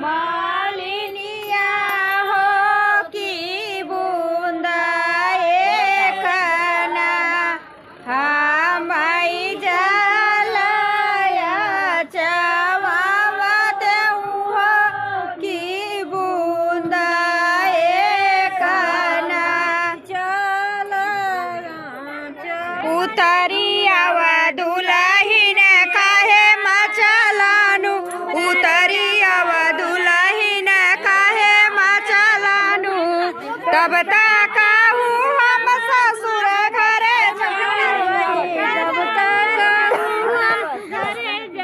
मालिनिया हो की बूंदा एक ना हम भाई जलाया चवावत हो की बूंदा एक ना चल उतरी आवा दुल्हिन काहे मचलानु उतरी आवा दुल्हिन काहे मचलानु तब तक हम ससुर घरे तब तक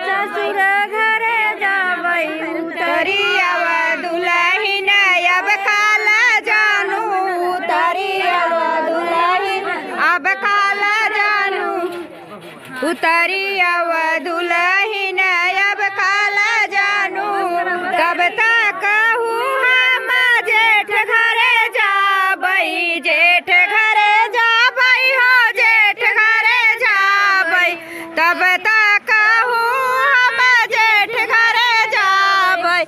ससुर घरे जाबै उतरी आवा दुल्हिन अब काला जानू उतरी आवा दुल्हिन अब काला जानू उतरी आवा दुल्हिन अब काला जानू तब तक हम जेठ घरे जाबै जेठ घरे जाबै हो जेठ घरे जाबै तब तक हम जेठ घरे जाबै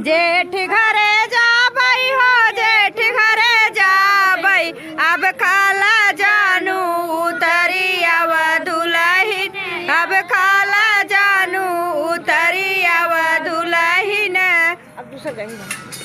जेठ घरे जाबै हो जेठ घरे जाबै अब काला जानू उतरी आवा दुल्हिन अब काला जानू उतरी आवा दुल्हिन अब दूसरा